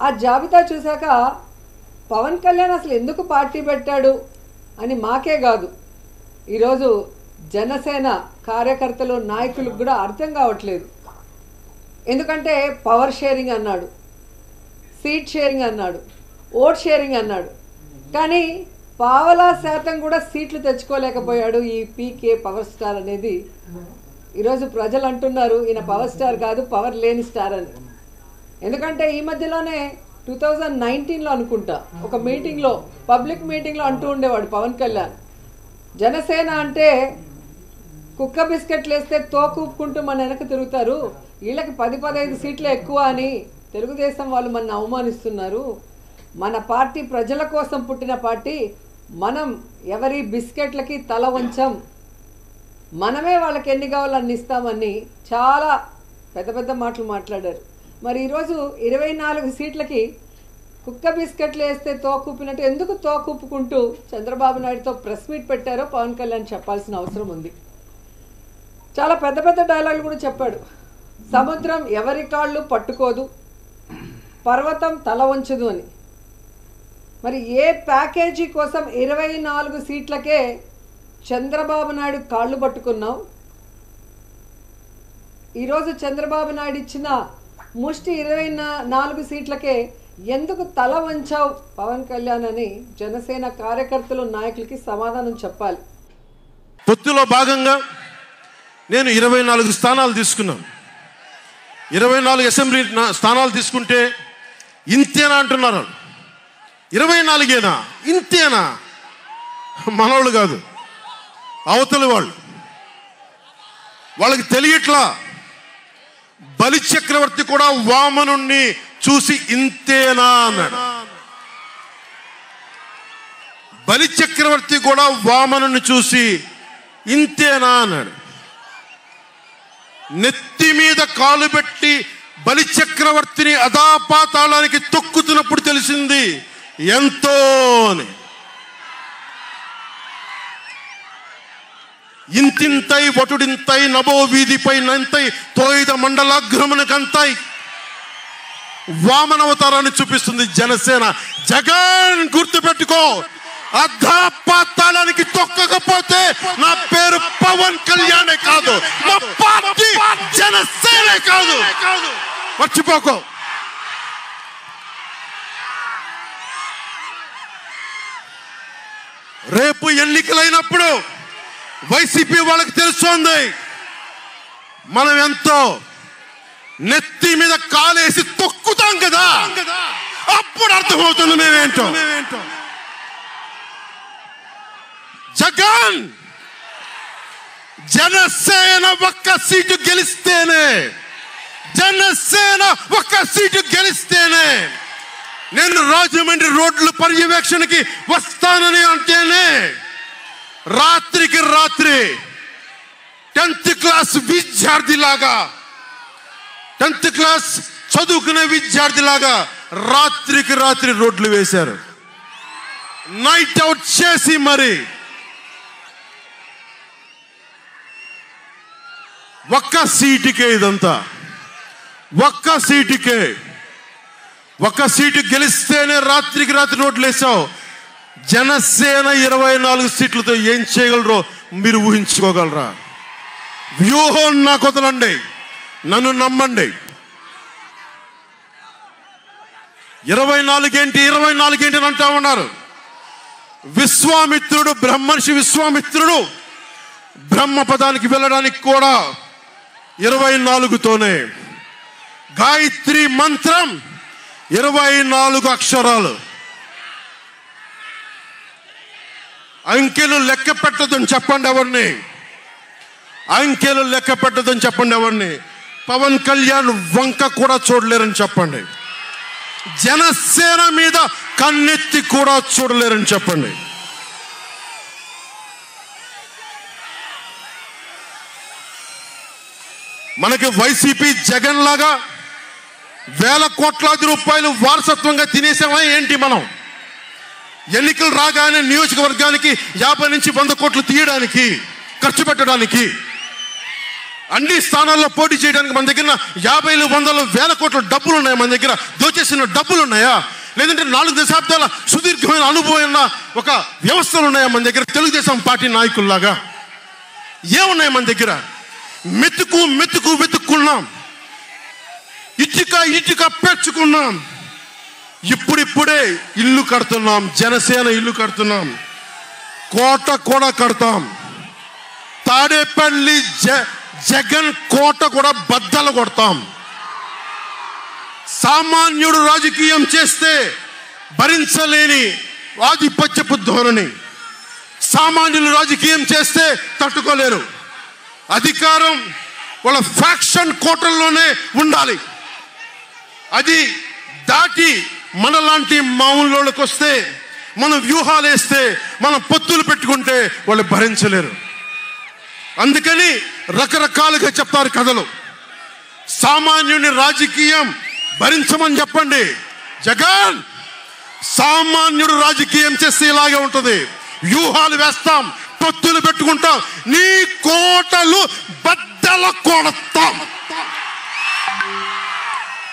ఆ జాబితా చూశాక పవన్ కళ్యాణ్ అసలు ఎందుకు పార్టీ పెట్టాడు అని మాకే కాదు, ఈరోజు జనసేన కార్యకర్తలు నాయకులకు కూడా అర్థం కావట్లేదు. ఎందుకంటే పవర్ షేరింగ్ అన్నాడు, సీట్ షేరింగ్ అన్నాడు, ఓట్ షేరింగ్ అన్నాడు, కానీ పావలా శాతం కూడా సీట్లు తెచ్చుకోలేకపోయాడు ఈ పీకే పవర్ స్టార్ అనేది. ఈరోజు ప్రజలు అంటున్నారు ఈయన పవర్ స్టార్ కాదు, పవర్ లేని స్టార్ అని. ఎందుకంటే ఈ మధ్యలోనే 2019లో అనుకుంటా ఒక మీటింగ్లో, పబ్లిక్ మీటింగ్లో అంటూ ఉండేవాడు పవన్ కళ్యాణ్, జనసేన అంటే కుక్క బిస్కెట్లు వేస్తే తోకూపుకుంటూ మన వెనక తిరుగుతారు, వీళ్ళకి 10-15 సీట్లు ఎక్కువ అని తెలుగుదేశం వాళ్ళు మన అవమానిస్తున్నారు, మన పార్టీ ప్రజల కోసం పుట్టిన పార్టీ, మనం ఎవరి బిస్కెట్లకి తల వంచం, మనమే వాళ్ళకి ఎన్ని కావాలో అన్ని ఇస్తామని చాలా పెద్ద పెద్ద మాటలు మాట్లాడారు. మరి ఈరోజు 24 సీట్లకి కుక్క బిస్కెట్లు వేస్తే తోకూపినట్టు ఎందుకు తోకూపుకుంటూ చంద్రబాబు నాయుడుతో ప్రెస్ మీట్ పెట్టారో పవన్ కళ్యాణ్ చెప్పాల్సిన అవసరం ఉంది. చాలా పెద్ద పెద్ద డైలాగులు కూడా చెప్పాడు. సముద్రం ఎవరి కాళ్ళు పట్టుకోదు, పర్వతం తల వంచదు అని. మరి ఏ ప్యాకేజీ కోసం 24 సీట్లకే చంద్రబాబు నాయుడు కాళ్ళు పట్టుకున్నాం, ఈరోజు చంద్రబాబు నాయుడు ఇచ్చిన ముష్టి 24 సీట్లకే ఎందుకు తల వంచావు పవన్ కళ్యాణ్ అని జనసేన కార్యకర్తలు నాయకులకి సమాధానం చెప్పాలి. పొత్తులో భాగంగా నేను 24 స్థానాలు తీసుకున్నాను. 24 అసెంబ్లీ స్థానాలు తీసుకుంటే ఇంతేనా అంటున్నారు. 24ఏనా, ఇంతేనా? మనోళ్ళు కాదు, అవతలి వాళ్ళు. వాళ్ళకి తెలియట్లా. బలి చక్రవర్తి కూడా వామనుణ్ణి చూసి ఇంతేనా అన్నాడు. బలి చక్రవర్తి కూడా వామనుణ్ణి చూసి ఇంతేనా అన్నాడు. నెత్తి మీద కాలు పెట్టి బలి చక్రవర్తిని అధాపాతాళానికి తొక్కుతున్నప్పుడు తెలిసింది ఎంతో అని. ఇంతింతై వటుడింతై నభో వీధిపై నంతై తోయిద మండలాగ్రమునకంతై వామనవతారాన్ని చూపిస్తుంది జనసేన. జగన్ గుర్తుపెట్టుకో, అధాపాతాళానికి తొక్కకపోతే నా పేరు పవన్ కళ్యాణే కాదు, నా పార్టీ జనసేనే కాదు, మర్చిపోకో. రేపు ఎన్నికలైనప్పుడు వైసీపీ వాళ్ళకి తెలుస్తోంది మనం ఎంతో. నెత్తి మీద కాలేసి తొక్కుతాం కదా, అప్పుడు అర్థమవుతుంది మేమేంటో. జగన్ జనసేన ఒక్క సీటు గెలిస్తేనే, జనసేన ఒక్క సీటు గెలిస్తేనే నేను రాజమండ్రి రోడ్ల పర్యవేక్షణకి వస్తానని అంటేనే రాత్రికి రాత్రి 10th క్లాస్ విద్యార్థిలాగా, 10th క్లాస్ చదువుకునే విద్యార్థిలాగా రాత్రికి రాత్రి రోడ్లు వేశారు. నైట్ అవుట్ చేసి మరి ఒక్క సీటుకే ఇదంతా. ఒక్క సీటుకే, ఒక్క సీటు గెలిస్తేనే రాత్రికి రాత్రి రోడ్లు వేసావు. జనసేన 24 సీట్లతో ఏం చేయగలరో మీరు ఊహించుకోగలరా? వ్యూహం నాకు వదలండి, నన్ను నమ్మండి. 24 ఏంటి అని అంటా ఉన్నారు. విశ్వామిత్రుడు, బ్రహ్మర్షి విశ్వామిత్రుడు బ్రహ్మపదానికి వెళ్ళడానికి కూడా 24తోనే. గాయత్రి మంత్రం 24 అక్షరాలు. అంకెలు లెక్క పెట్టదని చెప్పండి ఎవరిని, అంకెలు లెక్క పెట్టదని చెప్పండి ఎవరిని. పవన్ కళ్యాణ్ వంక కూడా చూడలేరని చెప్పండి. జనసేన మీద కన్నెత్తి కూడా చూడలేరని చెప్పండి. మనకి వైసీపీ జగన్ లాగా వేల కోట్లాది రూపాయలు వారసత్వంగా తినేసామా ఏంటి? మనం ఎన్నికలు రాగానే నియోజకవర్గానికి 50 నుంచి 100 కోట్లు తీయడానికి, ఖర్చు పెట్టడానికి అన్ని స్థానాల్లో పోటీ చేయడానికి మన దగ్గర 50, 100, 1000 కోట్ల డబ్బులు ఉన్నాయా? మన దగ్గర దోచేసిన డబ్బులు ఉన్నాయా? లేదంటే 4 దశాబ్దాల సుదీర్ఘమైన అనుభవం ఉన్న ఒక వ్యవస్థలు ఉన్నాయా మన దగ్గర? తెలుగుదేశం పార్టీ నాయకుల్లాగా ఏమున్నాయి మన దగ్గర? మెతుకు వెతుక్కున్నాం, ఇటుక పెంచుకున్నాం. ఇప్పుడిప్పుడే ఇల్లు కడుతున్నాం, జనసేన ఇల్లు కడుతున్నాం, కోట కూడా కడతాం. తాడేపల్లి జగన్ కోట కూడా బద్దలు కొడతాం. సామాన్యుడు రాజకీయం చేస్తే భరించలేని ఆధిపత్యపు ధోరణి, సామాన్యులు రాజకీయం చేస్తే తట్టుకోలేరు. అధికారం వాళ్ళ ఫ్యాక్షన్ కోటల్లోనే ఉండాలి. అది దాటి మనలాంటి మామూలులోకి వస్తే, మనం వ్యూహాలు వేస్తే, మనం పొత్తులు పెట్టుకుంటే వాళ్ళు భరించలేరు. అందుకని రకరకాలుగా చెప్తారు కథలు. సామాన్యుని రాజకీయం భరించమని చెప్పండి. జగన్ సామాన్యుడు రాజకీయం చేస్తే ఇలాగే ఉంటుంది. వ్యూహాలు వేస్తాం, పొత్తులు పెట్టుకుంటాం, నీ కోటలు బద్దలు కొడతాం.